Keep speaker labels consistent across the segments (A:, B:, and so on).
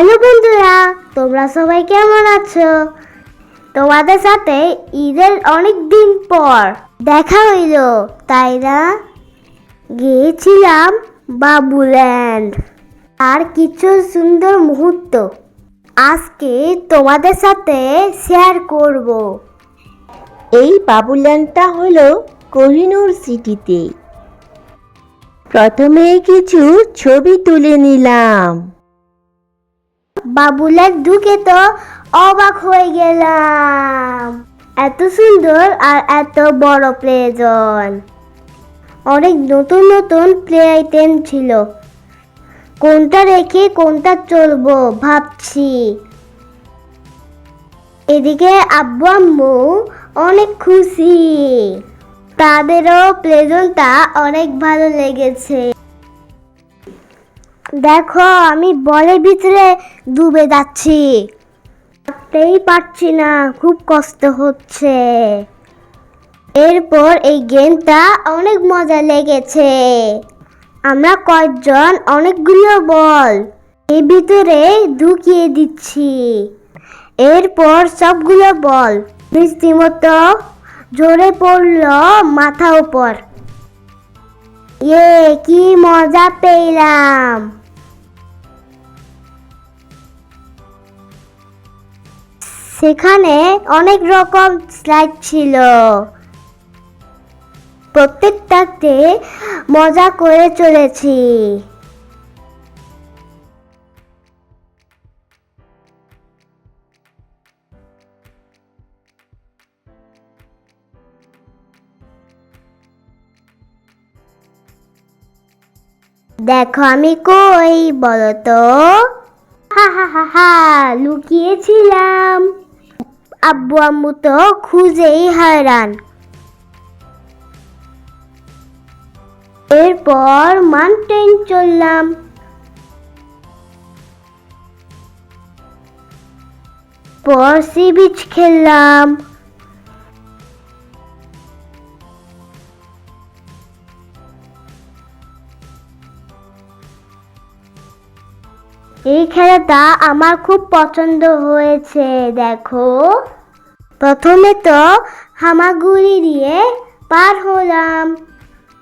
A: Hello বন্ধুরা, তোমরা সবাই কেমন আছো? তোমাদের সাথে ঈদের অনেক দিন পর দেখা হইলো, তাই না? গিয়েছিলাম বাবুল্যান্ড। আর কিছু সুন্দর মুহূর্ত আজকে তোমাদের সাথে শেয়ার করব।
B: এই বাবুল্যান্ডটা হলো কোহিনূর সিটিতে। প্রথমে কিছু ছবি তুলে নিলাম।
A: বাবুল্যান্ড ঢুকে তো অবাক হয়ে গেলাম। এত সুন্দর আর এত বড় প্লে জোন। অনেক নতুন নতুন প্লে আইটেম ছিল। কোনটা রেখে কোনটা চলবো ভাবছি। এদিকে আব্বু আম্মু অনেক খুশি। তাদেরও প্লে জোনটা অনেক ভালো লেগেছে। দেখো, আমি বলের ভিতরে ডুবে যাচ্ছি, ভাবতেই পারছি না, খুব কষ্ট হচ্ছে। এরপর এই গেমটা অনেক মজা লেগেছে। আমরা কয়েকজন অনেকগুলো বল এই ভিতরে ঢুকিয়ে দিচ্ছি। এরপর সবগুলো বল রীতিমতো জোরে পড়লো মাথা উপর। কি মজা পেলাম। সেখানে অনেক রকম স্লাইড ছিল। প্রত্যেকটাতে মজা করে চলেছি। দেখো আমি কই বলো তো? হা হা হা হা, লুকিয়েছিলাম। আব্বু আম্মু তো খুঁজেই হায়রান। এরপর মাউন্টেন চললাম। পর সি বিচ খেললাম। এই খেলাটা আমার খুব পছন্দ হয়েছে। দেখো, প্রথমে তো হামাগুড়ি দিয়ে পার হলাম।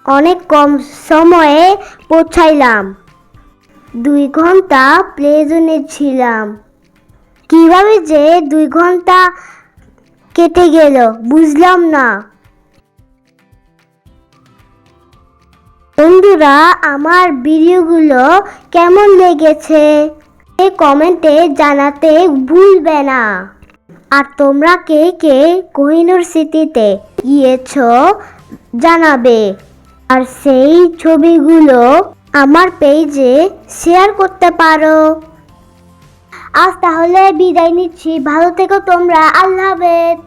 A: অনেক কম সময়ে পৌঁছাইলাম। 2 ঘন্টা প্লে জোনে ছিলাম। কিভাবে যে 2 ঘন্টা কেটে গেল বুঝলাম না। বন্ধুরা, আমার ভিডিওগুলো কেমন লেগেছে কমেন্টে জানাতে ভুলবে না। আর তোমরা কে কে কোহিনূর সিটিতে গিয়েছো জানাবে। আর সেই ছবিগুলো আমার পেজে শেয়ার করতে পারো। আজ তাহলে বিদায় নিচ্ছি। ভালো থেকো তোমরা। আল্লাহ হাফেজ।